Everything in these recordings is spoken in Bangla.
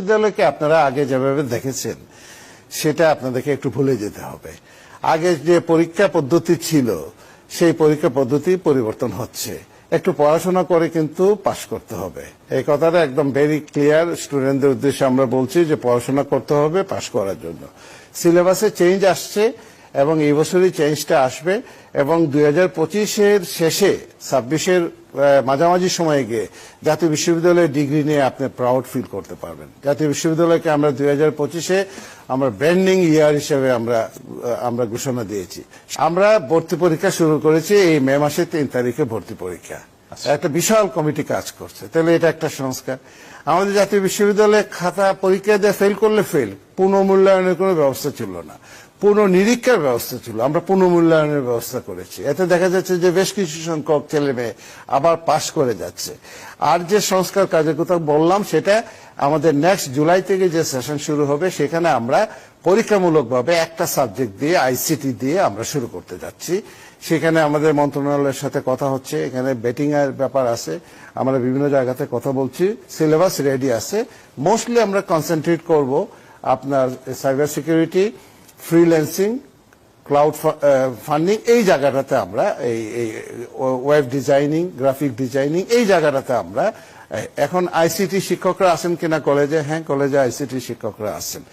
বিশ্ববিদ্যালয়কে আপনারা আগে যেভাবে দেখেছেন সেটা আপনাদেরকে একটু ভুলে যেতে হবে। আগে যে পরীক্ষা পদ্ধতি ছিল সেই পরীক্ষা পদ্ধতি পরিবর্তন হচ্ছে। একটু পড়াশোনা করে কিন্তু পাশ করতে হবে, এই কথাটা একদম ভেরি ক্লিয়ার স্টুডেন্টদের উদ্দেশ্যে আমরা বলছি যে পড়াশোনা করতে হবে পাশ করার জন্য। সিলেবাসে চেঞ্জ আসছে এবং এই বছরই চেঞ্জটা আসবে এবং 2025-এর শেষে 26-এর মাঝামাঝি সময়ে গিয়ে জাতীয় বিশ্ববিদ্যালয়ের ডিগ্রি নিয়ে আপনি প্রাউড ফিল করতে পারবেন। জাতীয় বিশ্ববিদ্যালয়কে আমরা 2025-এ আমরা ব্র্যান্ডিং ইয়ার হিসেবে আমরা ঘোষণা দিয়েছি। আমরা ভর্তি পরীক্ষা শুরু করেছি এই মে মাসের 3 তারিখে ভর্তি পরীক্ষা। একটা বিশাল কমিটি কাজ করছে, তাহলে এটা একটা সংস্কার। আমাদের জাতীয় বিশ্ববিদ্যালয়ে খাতা পরীক্ষা দিয়ে ফেল করলে ফেল, পুনঃমূল্যায়নের কোনো ব্যবস্থা ছিল না, পুনঃনিরীক্ষার ব্যবস্থা ছিল। আমরা পুনঃমূল্যায়নের ব্যবস্থা করেছি। এতে দেখা যাচ্ছে যে বেশ কিছু সংখ্যক ছেলে মেয়ে আবার পাশ করে যাচ্ছে। আর যে সংস্কার কাজের কথা বললাম সেটা আমাদের নেক্সট জুলাই থেকে যে সেশন শুরু হবে সেখানে আমরা পরীক্ষামূলকভাবে একটা সাবজেক্ট দিয়ে আইসিটি দিয়ে আমরা শুরু করতে যাচ্ছি। সেখানে আমাদের মন্ত্রণালয়ের সাথে কথা হচ্ছে, এখানে বেটিং এর ব্যাপার আছে, আমরা বিভিন্ন জায়গাতে কথা বলছি, সিলেবাস রেডি আছে। মোস্টলি আমরা কনসেন্ট্রেট করব আপনার cyber security, freelancing, cloud funding, এই জায়গাটাতে আমরা এই ওয়েব ডিজাইনিং, গ্রাফিক ডিজাইনিং, এই জায়গাটাতে আমরা এখন আইসিটি শিক্ষকরা আছেন কিনা কলেজে? হ্যাঁ, কলেজে আইসিটি শিক্ষকরা আছেন।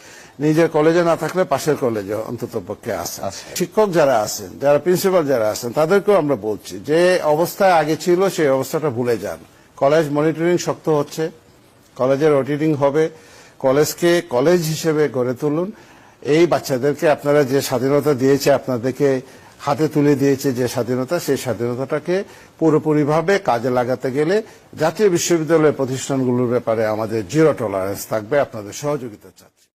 নিজের কলেজে না থাকলে পাশের কলেজে অন্তত পক্ষে আছে। শিক্ষক যারা আছেন, যারা প্রিন্সিপাল যারা আছেন, তাদেরকেও আমরা বলছি যে অবস্থায় আগে ছিল সেই অবস্থাটা ভুলে যান। কলেজ মনিটরিং শক্ত হচ্ছে, কলেজের অডিটিং হবে, কলেজকে কলেজ হিসেবে গড়ে তুলুন। এই বাচ্চাদেরকে আপনারা যে স্বাধীনতা দিয়েছে, আপনাদেরকে হাতে তুলে দিয়েছে যে স্বাধীনতা, সেই স্বাধীনতাটাকে পুরোপুরিভাবে কাজে লাগাতে গেলে জাতীয় বিশ্ববিদ্যালয় প্রতিষ্ঠানগুলোর ব্যাপারে আমাদের জিরো টলারেন্স থাকবে। আপনাদের সহযোগিতা চাচ্ছি।